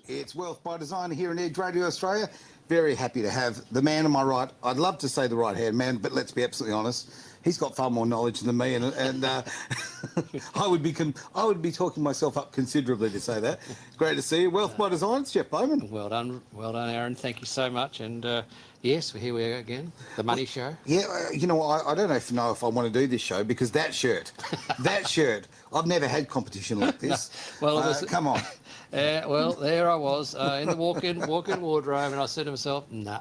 It's Wealth by Design here in Edge Radio Australia. Very happy to have the man on my right. I'd love to say the right-hand man, but let's be absolutely honest. He's got far more knowledge than me, and I would be talking myself up considerably to say that. Great to see you. Wealth by Design, it's Jeff Bowman. Well done, Aaron. Thank you so much. And yes, here we are again, the Money Show. Yeah, you know, I don't know if I want to do this show because that shirt, I've never had competition like this. No. Well, come on. Well, there I was in the walk-in wardrobe, and I said to myself, nah,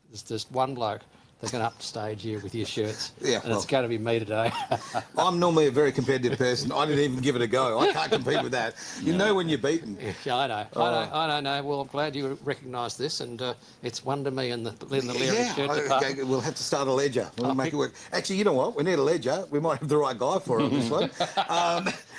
there's just one bloke that can up the stage here with your shirts. Yeah, and it's going to be me today. I'm normally a very competitive person. I didn't even give it a go. I can't compete with that. You know when you're beaten. Yeah, I know. I know. Well, I'm glad you recognise this, and it's one to me in the lyric shirt department. Okay, we'll have to start a ledger. We'll make it work. Actually, you know what? We need a ledger. We might have the right guy for it on this one.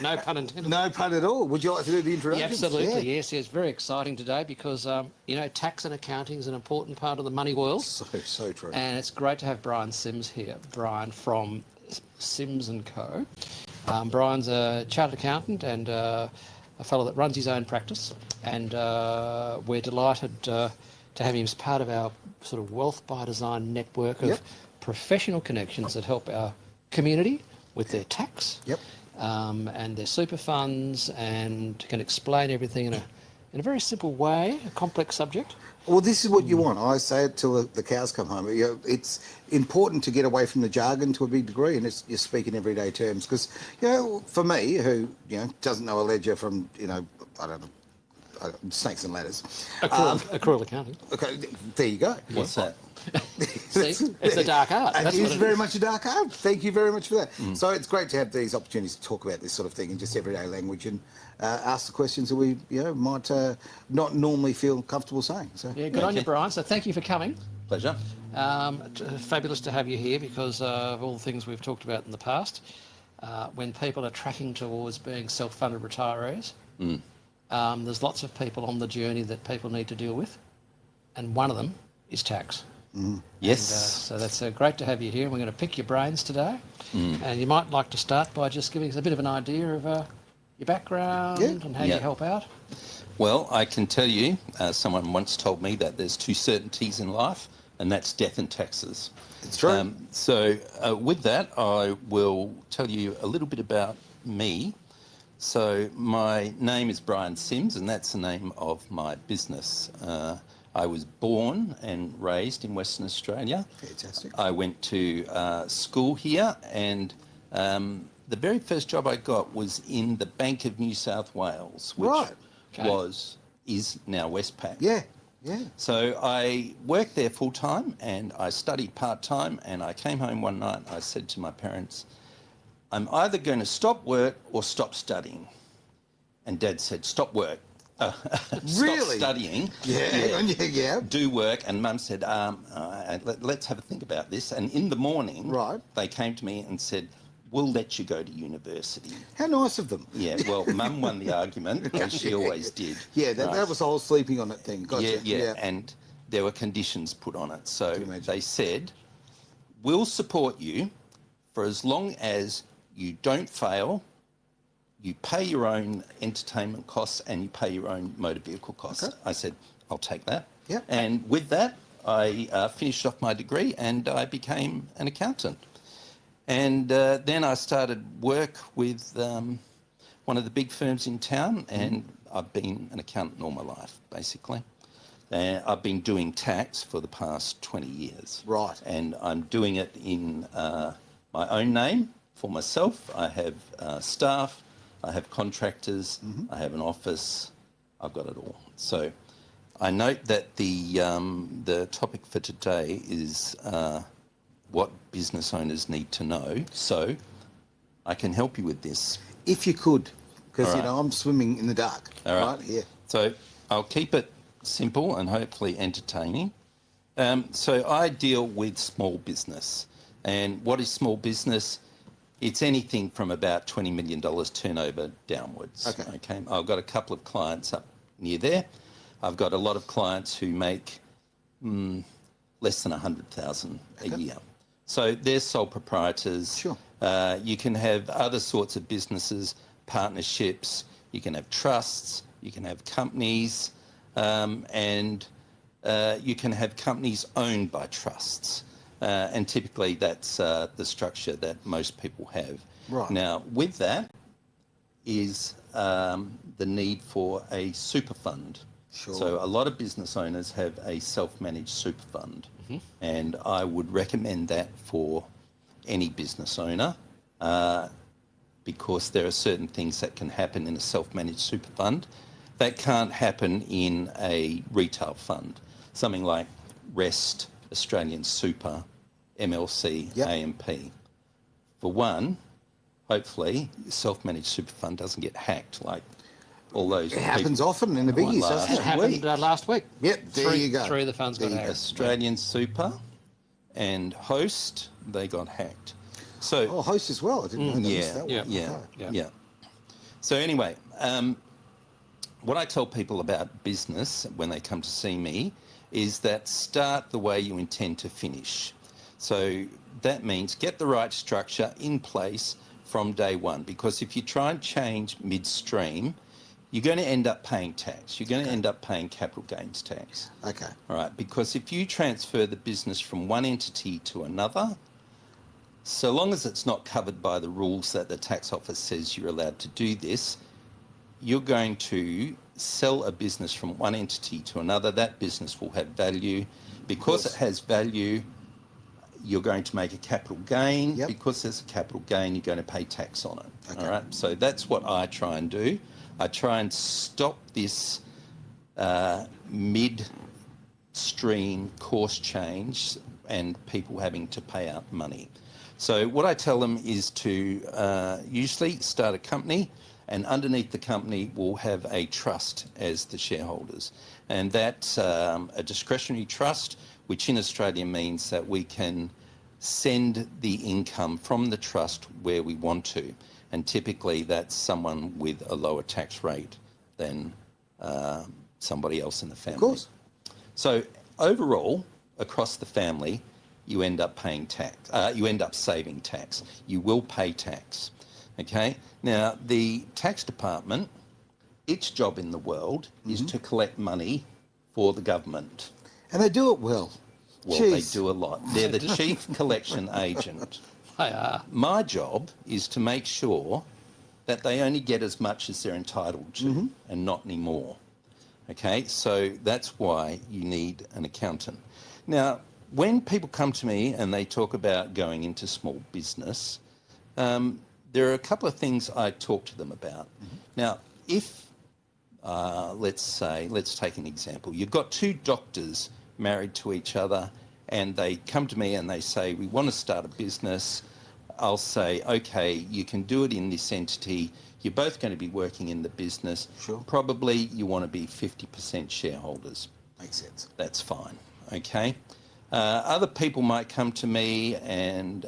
No pun intended. No pun at all. Would you like to do the introduction? Yeah, absolutely, yes. It's very exciting today because, you know, tax and accounting is an important part of the money world. So true. And it's great to have Brian Sims here. Brian from Sims & Co. Brian's a chartered accountant and a fellow that runs his own practice. And we're delighted to have him as part of our sort of Wealth by Design network of professional connections that help our community with their tax. And their super funds, and can explain everything in a very simple way, a complex subject. Well, this is what you want. I say it till the cows come home. You know, it's important to get away from the jargon to a big degree, and you speak in everyday terms. Because, you know, for me, who doesn't know a ledger from, I don't know, snakes and ladders. Accrual accounting. Okay, there you go. What's that? See, it's a dark art. It is very much a dark art. Thank you very much for that. So it's great to have these opportunities to talk about this sort of thing in just everyday language and ask the questions that we might not normally feel comfortable saying. So yeah, good on you, Brian. So thank you for coming. Pleasure. Fabulous to have you here because of all the things we've talked about in the past. When people are tracking towards being self-funded retirees, there's lots of people on the journey that people need to deal with, and one of them is tax. Yes. And, so that's great to have you here. We're going to pick your brains today. And you might like to start by just giving us a bit of an idea of your background and how you help out. Well, I can tell you, someone once told me that there's two certainties in life, and that's death and taxes. It's true. So with that, I will tell you a little bit about me. So my name is Brian Sims, and that's the name of my business. I was born and raised in Western Australia. Fantastic. I went to school here, and the very first job I got was in the Bank of New South Wales, which is now Westpac. Yeah. So I worked there full time, and I studied part time. And I came home one night. And I said to my parents, "I'm either going to stop work or stop studying." And Dad said, "Stop work." Really? Stop studying. Yeah. Do work. And Mum said, let's have a think about this. And in the morning, they came to me and said, "We'll let you go to university." How nice of them. Yeah, well, Mum won the argument, as she always did. Yeah, that was the whole sleeping on it thing. Gotcha. Yeah, and there were conditions put on it. So they said, "We'll support you for as long as you don't fail, you pay your own entertainment costs, and you pay your own motor vehicle costs." Okay. I said, "I'll take that." Yeah. And with that, I finished off my degree and I became an accountant. And then I started work with one of the big firms in town, and I've been an accountant all my life, basically. I've been doing tax for the past 20 years. Right. And I'm doing it in my own name for myself. I have staff, I have contractors, I have an office, I've got it all. So I note that the topic for today is what business owners need to know. So I can help you with this. If you could, because I'm swimming in the dark. All right. Yeah. So I'll keep it simple and hopefully entertaining. So I deal with small business. And what is small business? It's anything from about $20 million turnover downwards. Okay. I've got a couple of clients up near there. I've got a lot of clients who make less than 100,000 a year. So they're sole proprietors. Sure. You can have other sorts of businesses, partnerships. You can have trusts, you can have companies, and you can have companies owned by trusts. And typically that's the structure that most people have. Right. Now, with that is the need for a super fund. Sure. So a lot of business owners have a self-managed super fund, and I would recommend that for any business owner because there are certain things that can happen in a self-managed super fund that can't happen in a retail fund. Something like REST, Australian Super, MLC, Yep. AMP. For one, hopefully, self-managed super fund doesn't get hacked like all those. It happens often in the biggies, doesn't It it? happened last week. Yep, there you go. 3 of the funds got hacked. Australian Super and Host, they got hacked. So Oh, Host as well. I didn't know they missed that one. Yeah. Okay. yeah. So anyway, what I tell people about business when they come to see me is that start the way you intend to finish. So that means get the right structure in place from day one, because if you try and change midstream, you're going to end up paying tax. You're going to end up paying capital gains tax. Okay. All right, because if you transfer the business from one entity to another, so long as it's not covered by the rules that the tax office says you're allowed to do this, you're going to sell a business from one entity to another. That business will have value. Because it has value, you're going to make a capital gain. Yep. Because there's a capital gain, you're going to pay tax on it. Okay. All right, so that's what I try and do. I try and stop this mid-stream course change and people having to pay out money. So what I tell them is to usually start a company, and underneath the company will have a trust as the shareholders. And that's a discretionary trust, which in Australia means that we can send the income from the trust where we want to. And typically that's someone with a lower tax rate than somebody else in the family. Of course. So overall, across the family, you end up paying tax. You end up saving tax. You will pay tax. Okay. Now, the tax department, its job in the world is to collect money for the government. And they do it well. Well, Jeez. they do a lot. They're the chief collection agent. They are. My job is to make sure that they only get as much as they're entitled to and not any more. Okay, so that's why you need an accountant. Now, when people come to me and they talk about going into small business, there are a couple of things I talk to them about. Now, if, let's take an example. You've got two doctors married to each other and they come to me and they say, we want to start a business. I'll say, okay, you can do it in this entity. You're both going to be working in the business. Sure. Probably you want to be 50% shareholders. Makes sense. That's fine, okay? Other people might come to me and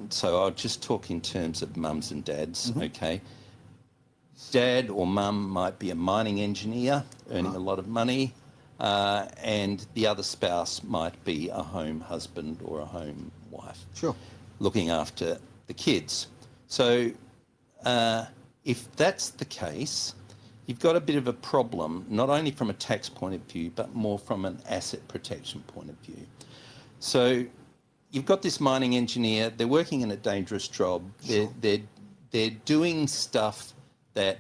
so I'll just talk in terms of mums and dads, okay? Dad or mum might be a mining engineer earning a lot of money, and the other spouse might be a home husband or a home wife. Sure. Looking after the kids. So if that's the case, you've got a bit of a problem, not only from a tax point of view, but more from an asset protection point of view. So you've got this mining engineer, they're working in a dangerous job, they're doing stuff that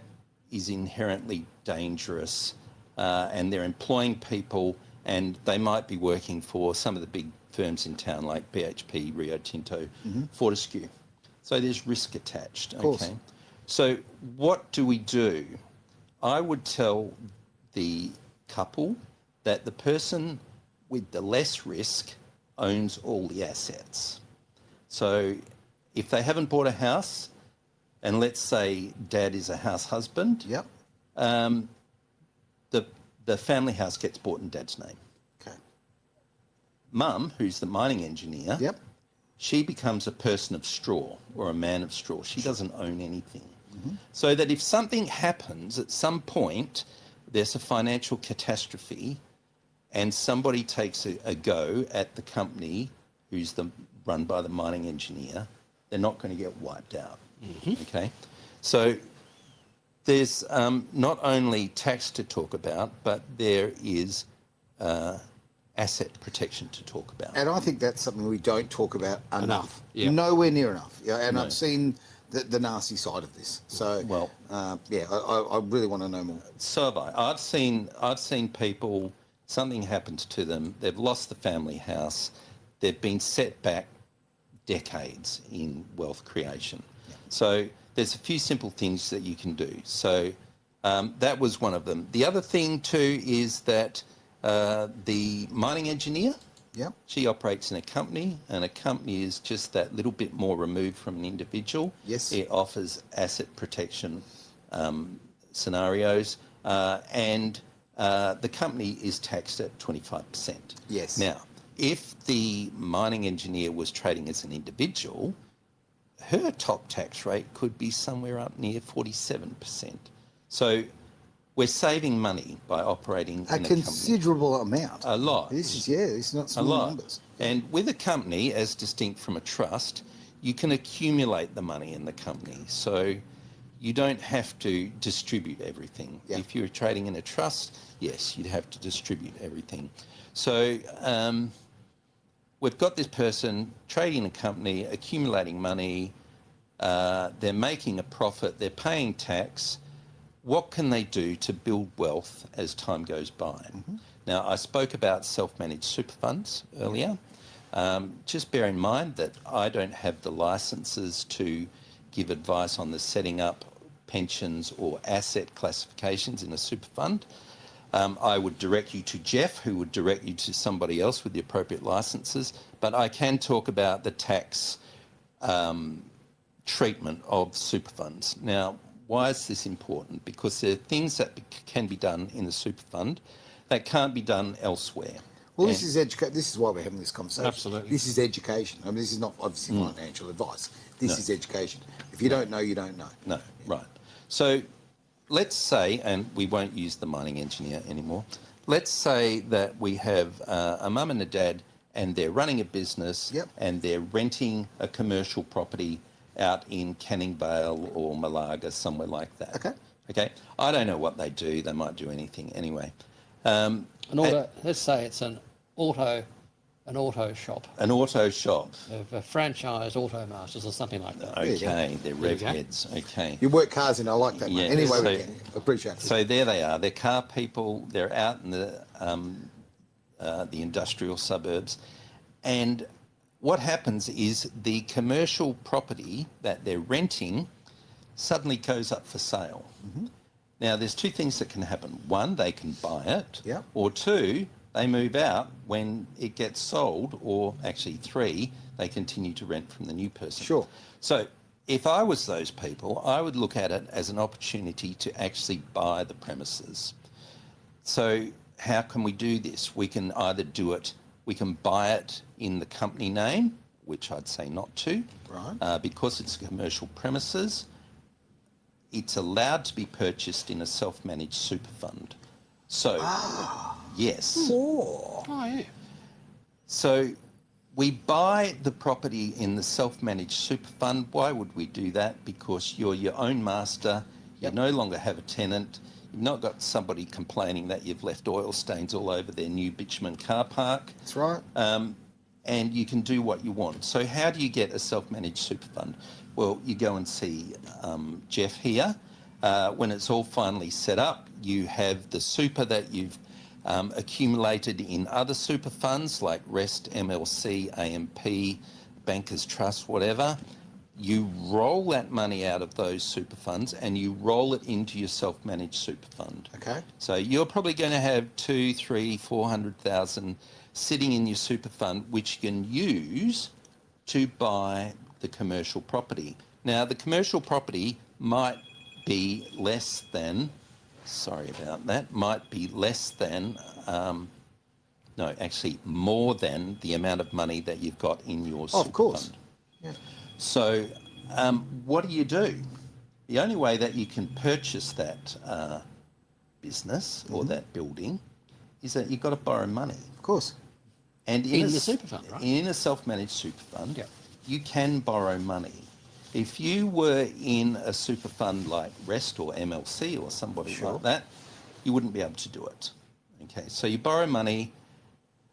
is inherently dangerous, and they're employing people, and they might be working for some of the big firms in town like BHP, Rio Tinto, Fortescue. So there's risk attached. course. Okay. So what do we do? I would tell the couple that the person with the less risk owns all the assets. So if they haven't bought a house, and let's say dad is a house husband, Yep. the family house gets bought in dad's name. Okay. Mum, who's the mining engineer, Yep. she becomes a person of straw or a man of straw. She doesn't own anything. So that if something happens at some point, there's a financial catastrophe and somebody takes a go at the company who's run by the mining engineer, they're not going to get wiped out. Okay? So There's not only tax to talk about, but there is asset protection to talk about. And I think that's something we don't talk about enough. Yeah. Nowhere near enough. Yeah, and No. I've seen the nasty side of this. So, Well, I really want to know more. So have I. I've seen people, something happens to them, they've lost the family house, they've been set back decades in wealth creation. Yeah. So there's a few simple things that you can do. So that was one of them. The other thing too is that the mining engineer, Yep. she operates in a company, and a company is just that little bit more removed from an individual. Yes. It offers asset protection scenarios, and the company is taxed at 25%. Yes. Now, if the mining engineer was trading as an individual, her top tax rate could be somewhere up near 47%. So we're saving money by operating in a company. Considerable amount. A lot. This is not A small lot. numbers. And with a company, as distinct from a trust, you can accumulate the money in the company. So you don't have to distribute everything. Yeah. If you're trading in a trust, yes, you'd have to distribute everything. So we've got this person trading a company, accumulating money, they're making a profit, they're paying tax. What can they do to build wealth as time goes by? Mm-hmm. Now, I spoke about self-managed super funds earlier. Just bear in mind that I don't have the licenses to give advice on the setting up pensions or asset classifications in a super fund. I would direct you to Jeff, who would direct you to somebody else with the appropriate licenses. But I can talk about the tax treatment of super funds. Now, why is this important? Because there are things that can be done in the super fund that can't be done elsewhere. Well, this is This is why we're having this conversation. Absolutely. This is education. I mean, this is not obviously financial advice. This is education. If you don't know, you don't know. No, right. So let's say, and we won't use the mining engineer anymore, let's say that we have a mum and a dad and they're running a business. Yep. And they're renting a commercial property out in Canning Vale or Malaga, somewhere like that. Okay. I don't know what they do. They might do anything anyway. Let's say it's an auto shop. An auto shop. A franchised auto masters or something like that. Okay, they're There you rev go. heads. Okay. You work cars in. I like that. Yeah, Mate. Anyway, so- we can. Appreciate it. So there they are. They're car people. They're out in the industrial suburbs, and what happens is the commercial property that they're renting suddenly goes up for sale. Mm-hmm. Now, there's two things that can happen. One, they can buy it. Yep. Or two, they move out when it gets sold, or actually three, they continue to rent from the new person. Sure. So if I was those people, I would look at it as an opportunity to actually buy the premises. So how can we do this? We can either do it, we can buy it in the company name, which I'd say not to. Right. Because it's commercial premises, it's allowed to be purchased in a self-managed super fund. So, yes. Oh. Oh, yeah. So we buy the property in the self-managed super fund. Why would we do that? Because you're your own master. You no longer have a tenant. You've not got somebody complaining that you've left oil stains all over their new bitumen car park. That's right. And you can do what you want. So how do you get a self-managed super fund? Well, you go and see Jeff here. When it's all finally set up, you have the super that you've accumulated in other super funds like REST, MLC, AMP, Bankers Trust, whatever. You roll that money out of those super funds and you roll it into your self-managed super fund. Okay. So you're probably going to have 200,000, 300,000, 400,000 sitting in your super fund, which you can use to buy the commercial property. Now, the commercial property might be less than, more than the amount of money that you've got in your super Of course. fund. Yeah. So what do? The only way that you can purchase that business or that building is that you've got to borrow money. Of course. And In the super fund, right? In a self-managed super fund, you can borrow money. If you were in a super fund like REST or MLC or somebody like that, you wouldn't be able to do it. Okay, so you borrow money.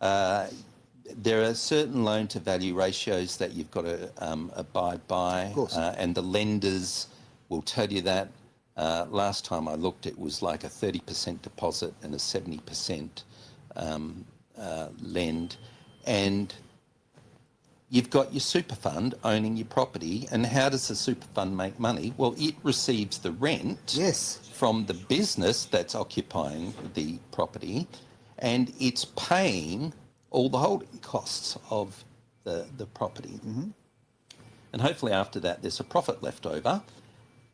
There are certain loan to value ratios that you've got to abide by, Of course. and the lenders will tell you that. Last time I looked, it was like a 30% deposit and a 70% lend. And you've got your super fund owning your property. And how does the super fund make money? Well, it receives the rent from the business that's occupying the property, and it's paying all the holding costs of the property. Mm-hmm. And hopefully after that, there's a profit left over.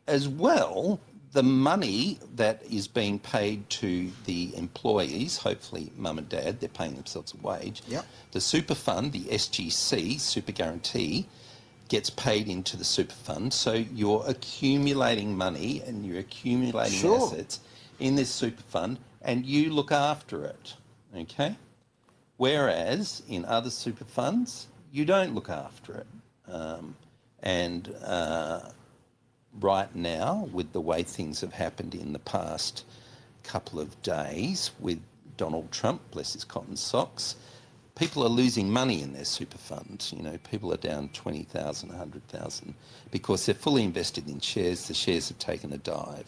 As well, the money that is being paid to the employees, hopefully mum and dad, they're paying themselves a wage. Yep. The super fund, the SGC, super guarantee, gets paid into the super fund. So you're accumulating money and you're accumulating assets in this super fund, and you look after it, okay? Whereas in other super funds, you don't look after it. Right now, with the way things have happened in the past couple of days with Donald Trump, bless his cotton socks, people are losing money in their super funds. You know, people are down 20,000, 100,000 because they're fully invested in shares. The shares have taken a dive.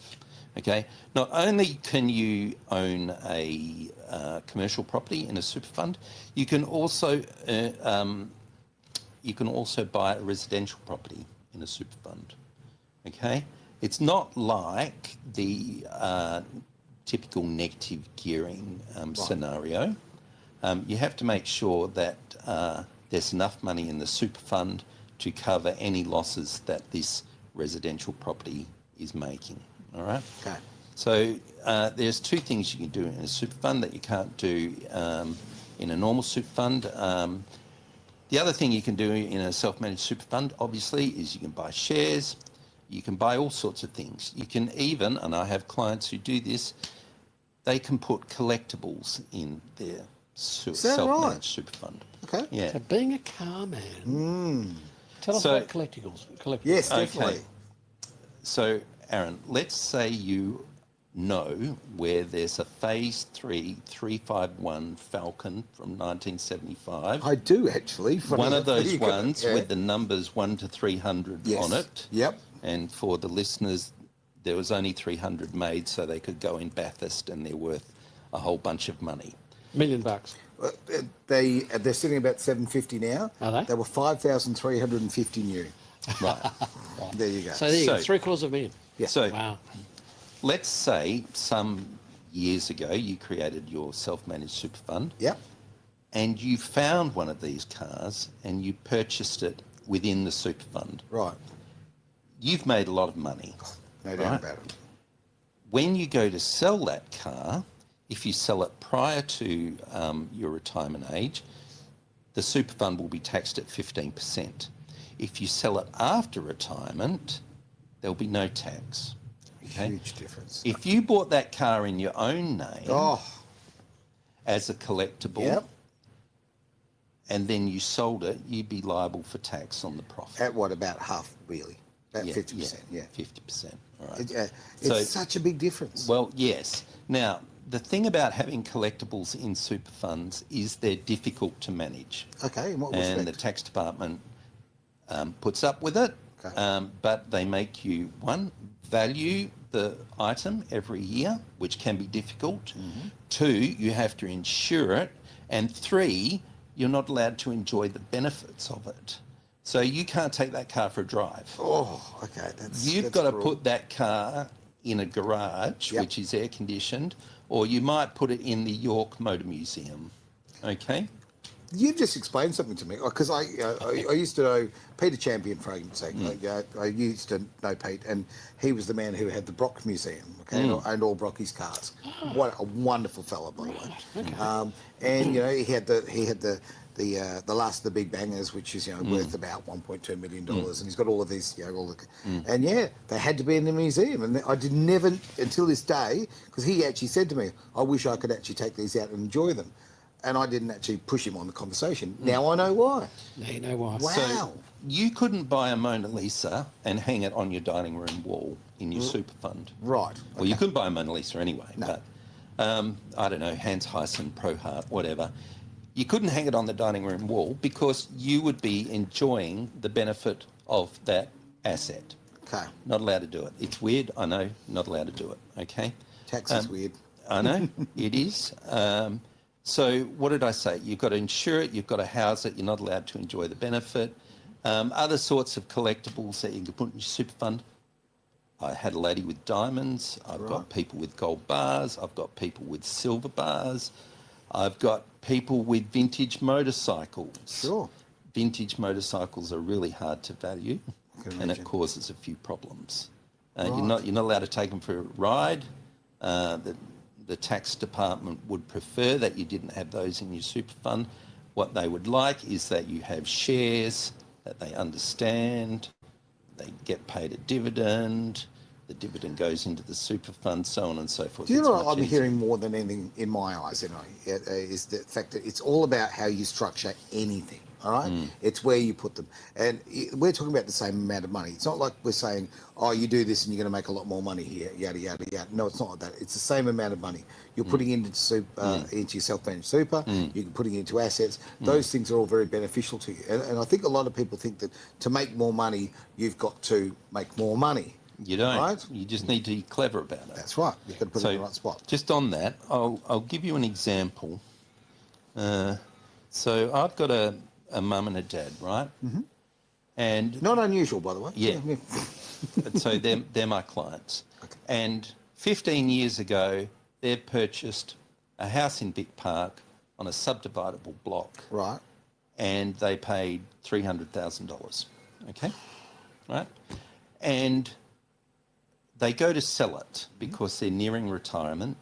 Okay. Not only can you own a commercial property in a super fund, you can also buy a residential property in a super fund. Okay, it's not like the typical negative gearing scenario. You have to make sure that there's enough money in the super fund to cover any losses that this residential property is making. All right. Okay. So there's two things you can do in a super fund that you can't do in a normal super fund. The other thing you can do in a self-managed super fund, obviously, is you can buy shares. You can buy all sorts of things. You can even, and I have clients who do this, they can put collectibles in their self-managed super fund. Okay. Yeah. So being a car man, tell us about collectibles. Yes, definitely. Okay. So, Aaron, let's say you know where there's a Phase 3 351 Falcon from 1975. I do, actually. One of those ones with the numbers 1 to 300 on it. Yep. And for the listeners, there was only 300 made, so they could go in Bathurst, and they're worth a whole bunch of money. $1 million. They're sitting about 750 now. Are they? They were 5,350 new. Right. There you go. So there you go, $750,000. Yeah. So Wow. let's say some years ago you created your self-managed super fund. Yep. And you found one of these cars and you purchased it within the super fund. Right. You've made a lot of money. No doubt about it. When you go to sell that car, if you sell it prior to your retirement age, the super fund will be taxed at 15%. If you sell it after retirement, there'll be no tax. Okay? Huge difference. If you bought that car in your own name as a collectible, and then you sold it, you'd be liable for tax on the profit. At what, about half, really? About 50%, yeah. 50%, all right. It's such a big difference. Well, yes. Now, the thing about having collectibles in super funds is they're difficult to manage. Okay, in what And respect? the tax department puts up with it, but they make you, one, value the item every year, which can be difficult. 2, you have to insure it. And 3, you're not allowed to enjoy the benefits of it. So you can't take that car for a drive. Oh, okay. You've got to put that car in a garage, which is air conditioned, or you might put it in the York Motor Museum. Okay? You've just explained something to me, because I used to know Peter Champion, for argument's sake. I used to know Pete, and he was the man who had the Brock Museum, okay, and owned all Brocky's cars. What a wonderful fella, by the way. Okay. And you know, he had the last of the big bangers, which is worth about $1.2 million, and he's got all of these, and they had to be in the museum, and I did never until this day, because he actually said to me, "I wish I could actually take these out and enjoy them." and I didn't actually push him on the conversation. Now I know why. Now you know why. Wow. So you couldn't buy a Mona Lisa and hang it on your dining room wall in your super fund. Right. Well, you couldn't buy a Mona Lisa anyway, No. but I don't know, Hans Heissen, Pro Heart, whatever. You couldn't hang it on the dining room wall because you would be enjoying the benefit of that asset. Okay. Not allowed to do it. It's weird, I know, not allowed to do it, okay? Tax is weird. I know, it is. So what did I say? You've got to insure it, you've got to house it, you're not allowed to enjoy the benefit. Other sorts of collectibles that you can put in your super fund. I had a lady with diamonds, I've got people with gold bars, I've got people with silver bars, I've got people with vintage motorcycles. Sure. Vintage motorcycles are really hard to value can and imagine. it causes a few problems. You're not allowed to take them for a ride. The tax department would prefer that you didn't have those in your super fund. What they would like is that you have shares that they understand, they get paid a dividend, the dividend goes into the super fund, so on and so forth. Do you It's know what much I'm easier. hearing more than anything in my eyes, is the fact that it's all about how you structure anything, all right? It's where you put them. And we're talking about the same amount of money. It's not like we're saying, oh, you do this and you're going to make a lot more money here, yada, yada, yada. No, it's not like that. It's the same amount of money. You're putting into into your self-managed super, you're putting it into assets. Those things are all very beneficial to you. And I think a lot of people think that to make more money, you've got to make more money. You don't. Right? You just need to be clever about it. That's right. You've got to put it in the right spot. Just on that, I'll give you an example. So I've got a mum and a dad, right? Mm-hmm. And Not unusual, by the way. Yeah. so they're my clients. Okay. And 15 years ago, they've purchased a house in Vic Park on a subdividable block, Right. and they paid $300,000. Okay, right? And they go to sell it because they're nearing retirement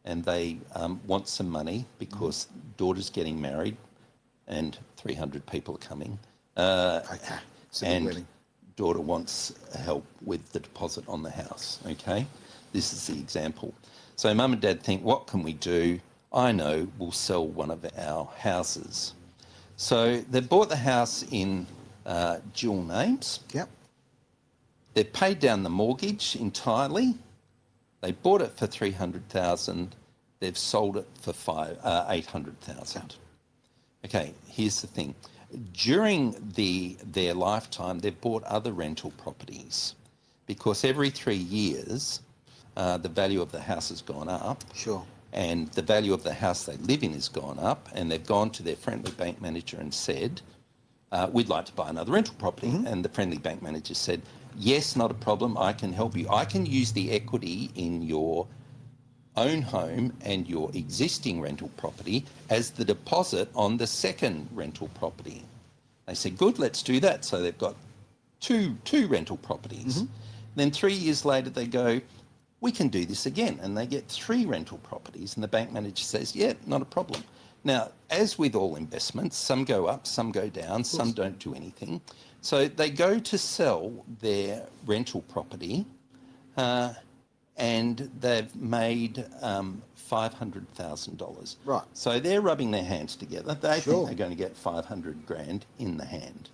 and they want some money because daughter's getting married and 300 people are coming. Okay. It's a big And wedding. daughter wants help with the deposit on the house, okay? This is the example. So mum and dad think, what can we do? I know, we'll sell one of our houses. So they bought the house in dual names. Yep. They've paid down the mortgage entirely. They bought it for $300,000. They've sold it for $800,000. Okay, here's the thing. During their lifetime, they've bought other rental properties because every 3 years, the value of the house has gone up. Sure. And the value of the house they live in has gone up, and they've gone to their friendly bank manager and said, we'd like to buy another rental property. And the friendly bank manager said, yes, not a problem, I can help you. I can use the equity in your own home and your existing rental property as the deposit on the second rental property. They said, good, let's do that. So they've got two rental properties. Then 3 years later, they go, we can do this again. And they get 3 rental properties. And the bank manager says, yeah, not a problem. Now, as with all investments, some go up, some go down, some don't do anything. So they go to sell their rental property and they've made $500,000. Right. So they're rubbing their hands together. They Sure. think they're going to get 500 grand in the hand.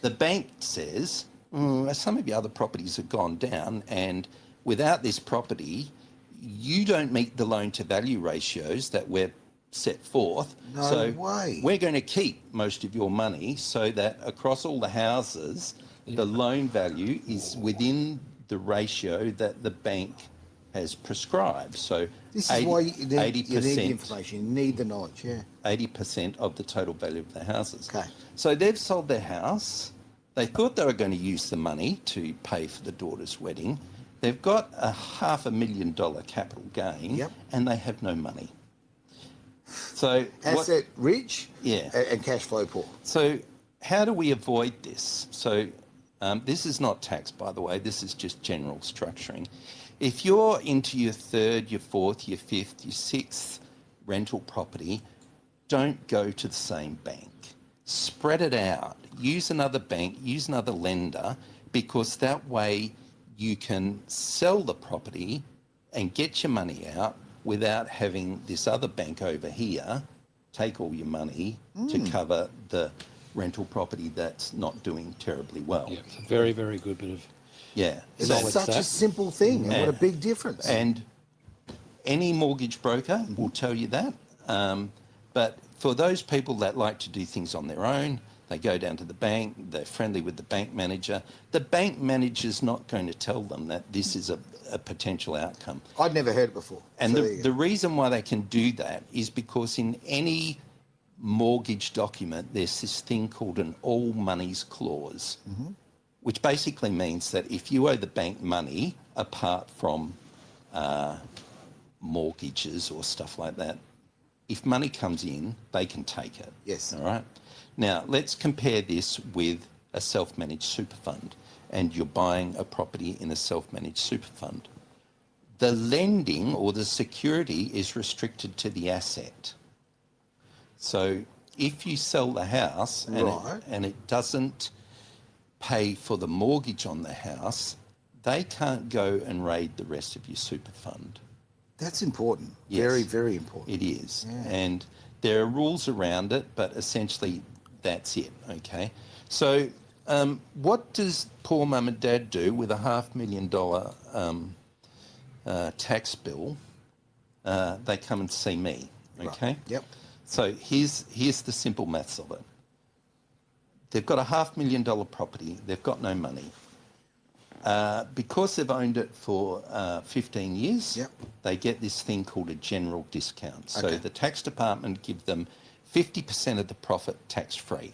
The bank says, some of your other properties have gone down, and without this property, you don't meet the loan to value ratios that we've set forth. No so way. we're going to keep most of your money so that across all the houses, the loan value is within the ratio that the bank has prescribed. So This is why you need the 80%, information. You need the knowledge, yeah. 80% of the total value of the houses. Okay. So they've sold their house. They thought they were going to use the money to pay for the daughter's wedding. They've got a $500,000 capital gain, Yep. and they have no money. So Asset rich Yeah. and cash flow poor. So how do we avoid this? So this is not tax, by the way. This is just general structuring. If you're into your third, your fourth, your fifth, your sixth rental property, don't go to the same bank. Spread it out. Use another bank, use another lender, because that way you can sell the property and get your money out without having this other bank over here take all your money to cover the rental property that's not doing terribly well. Yeah, it's a very, very good bit of... Yeah. It's Solid such a stat. simple thing, and what a big difference. And any mortgage broker will tell you that. But for those people that like to do things on their own, they go down to the bank, they're friendly with the bank manager. The bank manager's not going to tell them that this is a potential outcome. I'd never heard it before. And So there you the go. reason why they can do that is because in any mortgage document, there's this thing called an all monies clause, which basically means that if you owe the bank money apart from mortgages or stuff like that, if money comes in, they can take it. Yes. All right. Now, let's compare this with a self-managed super fund, and you're buying a property in a self-managed super fund. The lending or the security is restricted to the asset. So if you sell the house and it doesn't pay for the mortgage on the house, they can't go and raid the rest of your super fund. That's important. Yes. Very, very important. It is. Yeah. And there are rules around it, but essentially that's it, okay? So what does poor mum and dad do with a $500,000 tax bill? They come and see me, okay? Right. Yep. So here's the simple maths of it. They've got a $500,000 property. They've got no money. Because they've owned it for 15 years, Yep. they get this thing called a general discount. So Okay. the tax department give them 50% of the profit tax-free.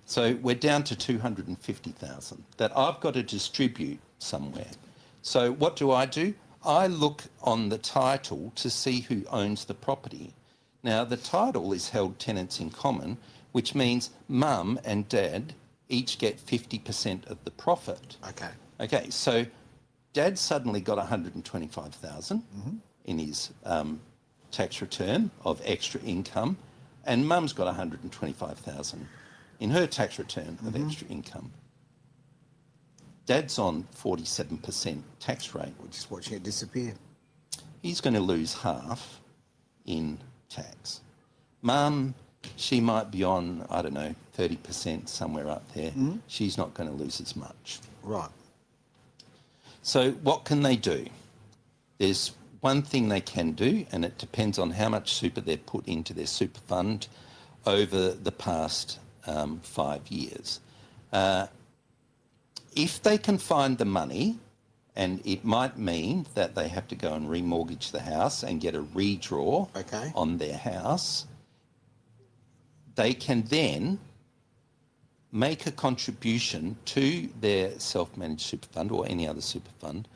So we're down to $250,000 that I've got to distribute somewhere. So what do? I look on the title to see who owns the property. Now, the title is held tenants in common, which means mum and dad each get 50% of the profit. Okay. Okay, so dad suddenly got 125,000 in his tax return of extra income, and mum's got 125,000 in her tax return of extra income. Dad's on 47% tax rate. We're just watching it disappear. He's going to lose half in tax. Mum, she might be on, 30%, somewhere up there. She's not going to lose as much. Right. So what can they do? There's one thing they can do, and it depends on how much super they've put into their super fund over the past 5 years. If they can find the money, and it might mean that they have to go and remortgage the house and get a redraw Okay. on their house, they can then make a contribution to their self-managed super fund or any other super fund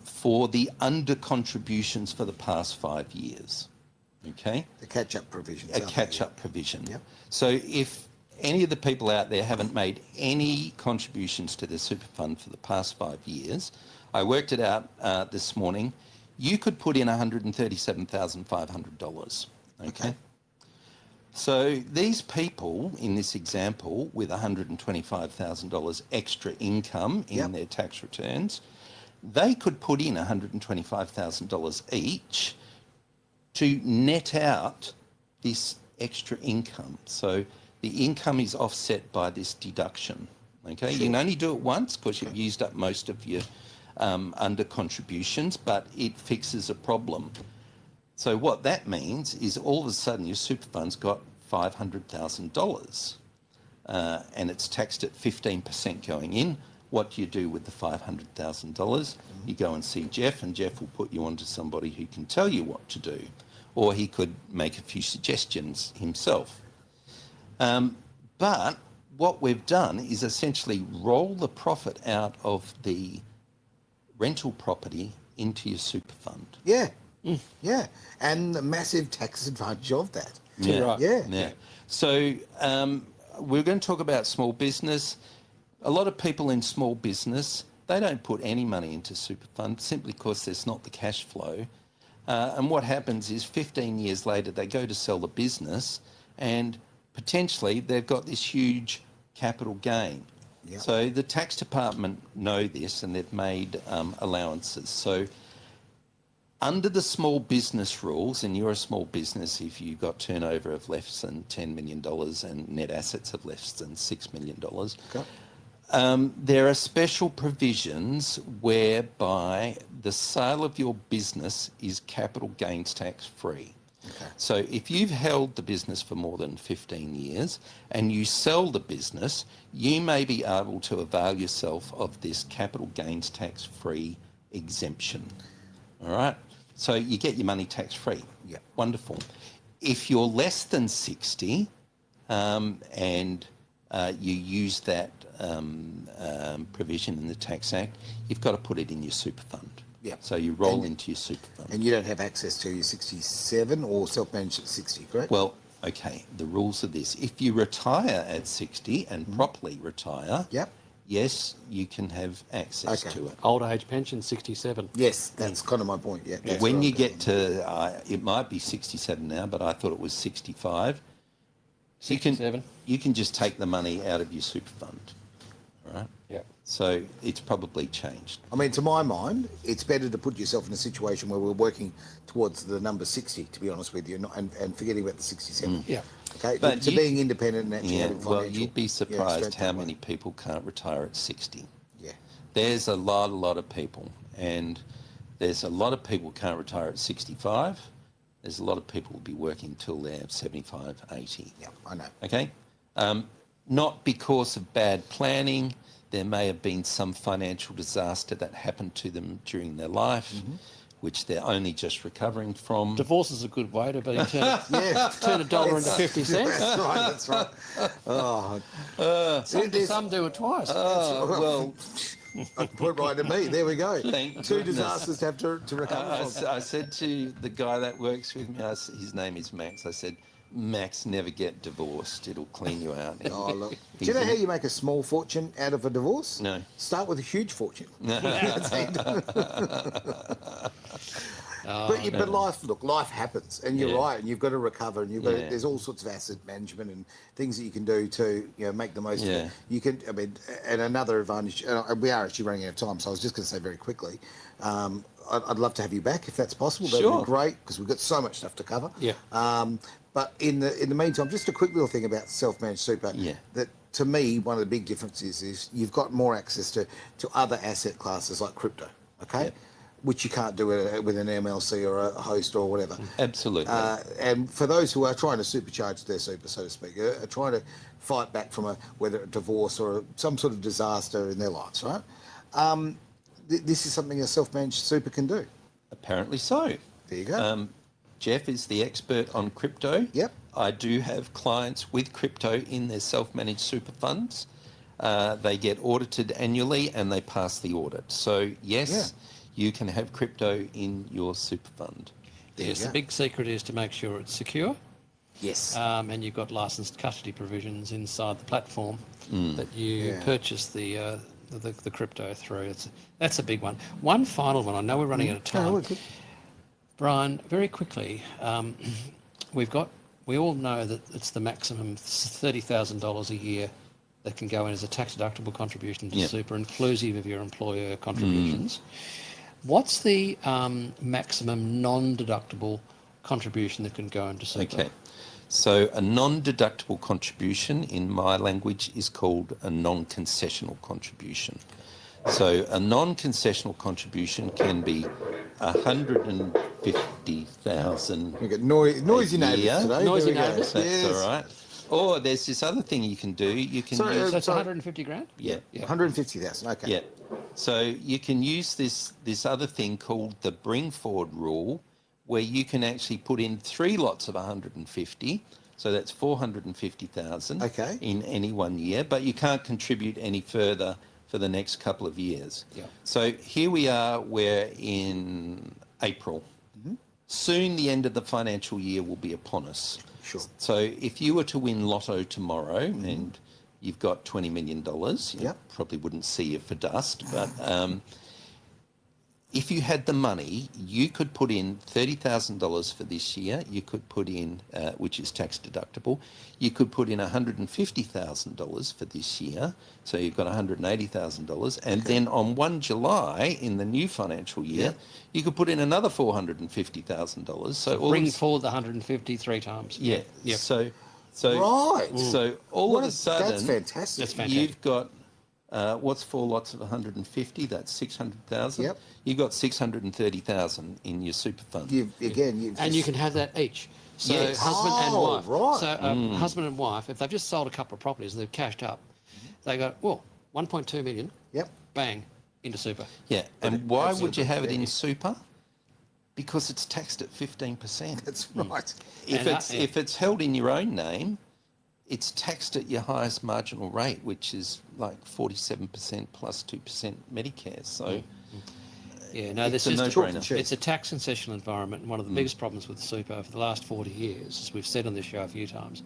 for the under contributions for the past 5 years. Okay? The catch-up provision. A catch-up provision. Yep. So if any of the people out there haven't made any contributions to their super fund for the past 5 years, I worked it out this morning, you could put in $137,500. Okay? So these people in this example with $125,000 extra income in their tax returns, they could put in $125,000 each to net out this extra income. So the income is offset by this deduction. Okay, you can only do it once because you've used up most of your under contributions, but it fixes a problem. So what that means is all of a sudden your super fund's got $500,000 and it's taxed at 15% going in. What do you do with the $500,000? You go and see Jeff, and Jeff will put you onto somebody who can tell you what to do, or he could make a few suggestions himself. But what we've done is essentially roll the profit out of the rental property into your super fund. Yeah. Yeah. And the massive tax advantage of that. Yeah. Right. Yeah. So we're going to talk about small business. A lot of people in small business, they don't put any money into super fund simply because there's not the cash flow. And what happens is 15 years later, they go to sell the business and potentially they've got this huge capital gain. Yep. So the tax department know this and they've made allowances. So Under the small business rules, and you're a small business if you've got turnover of less than $10 million and net assets of less than $6 million, Okay. there are special provisions whereby the sale of your business is capital gains tax free. Okay. So if you've held the business for more than 15 years and you sell the business, you may be able to avail yourself of this capital gains tax free exemption. All right? So you get your money tax free. Yeah. Wonderful. If you're less than 60 and you use that provision in the Tax Act, you've got to put it in your super fund. Yeah. So you roll into your super fund. And you don't have access to your 67 or self-managed at 60, correct? Well, okay, the rules are this. If you retire at 60 and properly retire, Yep. yes, you can have access Okay. to it. Old age pension, 67. Yes, that's kind of my point. Yeah. that's When what you I'm get to, it might be 67 now, but I thought it was 65. 67. You can just take the money out of your super fund, all right? Yeah. So it's probably changed. I mean, to my mind, it's better to put yourself in a situation where we're working towards the number 60, to be honest with you, and forgetting about the 67. Yeah. Okay, But to you- being independent and actually Yeah, having well, financial... you'd be surprised strength how that way. many people can't retire at 60. Yeah. There's a lot of people, and there's a lot of people can't retire at 65. There's a lot of people will be working till they're 75, 80. Yeah, I know. Okay? Not because of bad planning. There may have been some financial disaster that happened to them during their life, which they're only just recovering from. Divorce is a good way to be turn Yeah. a dollar into 50 cents. That's right, that's right. Oh, Some do it twice. Well, put right to me. There we go. Thank Two goodness. disasters to have to recover from. I said to the guy that works with me, his name is Max, I said, Max, never get divorced. It'll clean you out. Oh, look. Do you know how you make a small fortune out of a divorce? No. Start with a huge fortune. Oh, But life happens, and you're Yeah. right, and you've got to recover, and you've got Yeah. there's all sorts of asset management and things that you can do to make the most of Yeah. it. You can, I mean, and another advantage. We are actually running out of time, so I was just going to say very quickly. I'd love to have you back if that's possible. That'd Sure. be great because we've got so much stuff to cover. Yeah. But in the meantime, just a quick little thing about self-managed super. Yeah. That to me, one of the big differences is you've got more access to other asset classes like crypto. Okay. Yep. Which you can't do with an MLC or a host or whatever. Absolutely. And for those who are trying to supercharge their super, so to speak, are trying to fight back from whether a divorce or some sort of disaster in their lives, right? This is something a self-managed super can do. Apparently so. There you go. Jeff is the expert on crypto. Yep. I do have clients with crypto in their self-managed super funds. They get audited annually and they pass the audit. So, yes, you can have crypto in your super fund. Yes, you the go. big secret is to make sure it's secure. Yes. And you've got licensed custody provisions inside the platform that you Yeah. purchase the crypto through. That's a big one. One final one. I know we're running out of time. we're good. Brian, very quickly, we all know that it's the maximum $30,000 a year that can go in as a tax deductible contribution to Yep. super, inclusive of your employer contributions. What's the maximum non-deductible contribution that can go into super? Okay. So a non-deductible contribution in my language is called a non-concessional contribution. So a non-concessional contribution can be 150,000. We've got noisy neighbours year. today. Noisy There we go. neighbours. That's Yes. all right. Or there's this other thing you can do. You can Sorry, use So it's Sorry. 150 grand? yeah. 150,000. Okay. Yeah. So you can use this other thing called the bring forward rule, where you can actually put in 3 lots of 150. So that's 450,000 Okay. in any one year, but you can't contribute any further for the next couple of years. Yeah. So here we are, we're in April. Soon the end of the financial year will be upon us. Sure. So if you were to win Lotto tomorrow and you've got $20 million, you Yep. probably wouldn't see it for dust, but if you had the money, you could put in $30,000 for this year. You could put in, which is tax deductible. You could put in $150,000 for this year, so you've got $180,000. And then on 1 July in the new financial year, you could put in another $450,000. So Bring forward the 153 times. Yeah. Yep. So Right. So all of a sudden, that's fantastic. That's fantastic. you've got what's 4 lots of 150? That's 600,000. Yep. You've got 630,000 in your super fund. You can have that each. So Yes. husband and Oh, wife. right. So husband and wife, if they've just sold a couple of properties and they've cashed up, they go, well, 1.2 million. Yep. Bang, into super. Yeah. And why would you absolutely, have it yeah. in super? Because it's taxed at 15%. That's right. If it's held in your own name, it's taxed at your highest marginal rate, which is like 47% plus 2% Medicare. So Yeah, no, it's this a is no-brainer. it's a tax concessional environment, and one of the biggest problems with super over the last 40 years, as we've said on this show a few times,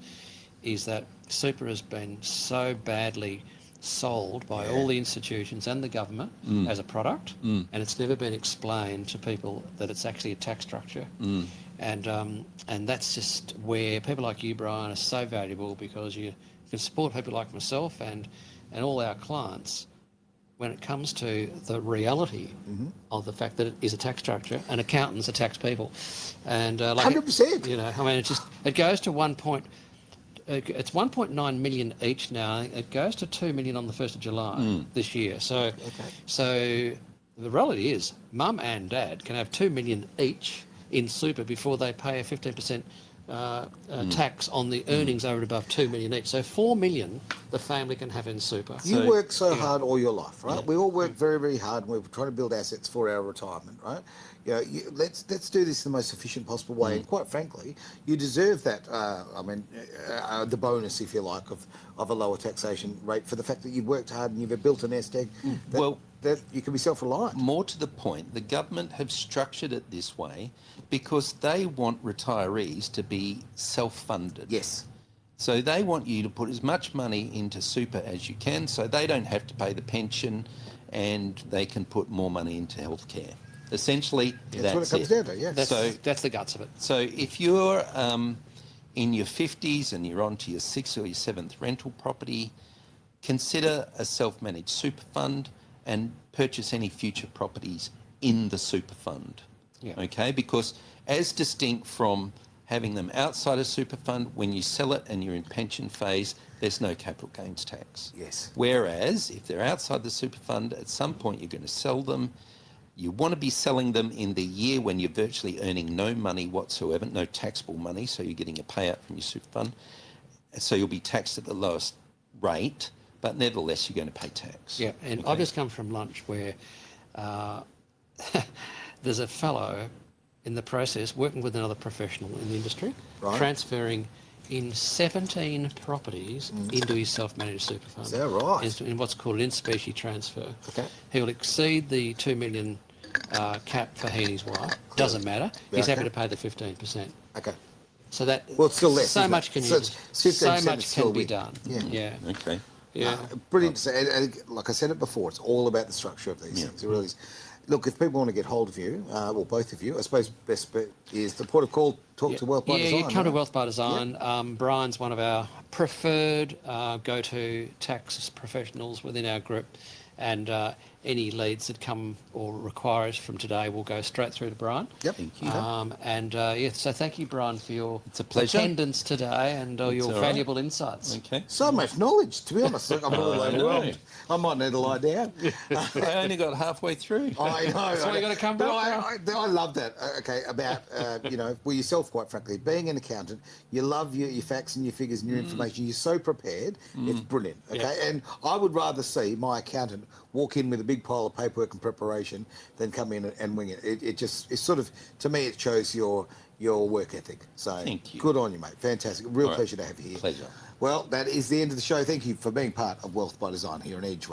is that super has been so badly sold by all the institutions and the government as a product, and it's never been explained to people that it's actually a tax structure. And that's just where people like you, Brian, are so valuable, because you can support people like myself and all our clients when it comes to the reality of the fact that it is a tax structure, and accountants are tax people. And 100%. You know, I mean, it goes to it's 1.9 million each now. It goes to 2 million on the 1st of July this year. So the reality is, mum and dad can have 2 million each in super before they pay a 15% tax on the earnings over and above 2 million each. So 4 million the family can have in super. You work so hard all your life, right? We all work very, very hard, and we're trying to build assets for our retirement, right? You know, let's do this in the most efficient possible way. And quite frankly, you deserve that. The bonus, if you like, of a lower taxation rate for the fact that you've worked hard and you've built a nest egg. That you can be self-reliant. more to the point, the government have structured it this way because they want retirees to be self-funded. Yes. So they want you to put as much money into super as you can, so they don't have to pay the pension, and they can put more money into healthcare. Essentially, That's what it comes down to, yes. That's the guts of it. So if you're in your 50s and you're on to your 6th or your 7th rental property, consider a self-managed super fund and purchase any future properties in the super fund. Yeah. Okay? Because as distinct from having them outside a super fund, when you sell it and you're in pension phase, there's no capital gains tax. Yes. Whereas if they're outside the super fund, at some point you're going to sell them. You want to be selling them in the year when you're virtually earning no money whatsoever, no taxable money, so you're getting a payout from your super fund. So you'll be taxed at the lowest rate, but nevertheless you're going to pay tax. Yeah, and I've just come from lunch where there's a fellow in the process working with another professional in the industry, transferring in 17 properties into his self-managed super fund. Is that right? In what's called an in-specie transfer. Okay. He'll exceed the 2 million cap for he and his wife. Doesn't matter. He's happy to pay the 15%. Okay. So that Well, it's still less. so isn't much it? can So you, it's so 15% much is still can be big. done. Yeah. Okay. Yeah. Brilliant. to say. And like I said it before, it's all about the structure of these things. It really is. Look, if people want to get hold of you, well, both of you, I suppose best bet is the port of call, talk to Wealth by Design. Yeah, you come to right? Wealth by Design. Brian's one of our preferred go-to tax professionals within our group, and any leads that come or require us from today will go straight through to Brian. Yep. Thank you. So thank you, Brian, for your It's a pleasure. attendance today and your all right. valuable insights. Okay. So much knowledge, to be honest. I'm all I overwhelmed. I might need to lie down. I only got halfway through. I know. That's why you got to come But back. I love that. Okay, about well, yourself, quite frankly, being an accountant, you love your facts and your figures and your information. You're so prepared. It's brilliant. Okay, and I would rather see my accountant walk in with a big pile of paperwork and preparation than come in and wing it. It's sort of, to me, it shows your work ethic. So Thank you. good on you, mate. Fantastic. Real All right. pleasure to have you here. Pleasure. Well, that is the end of the show. Thank you for being part of Wealth by Design here in Edge.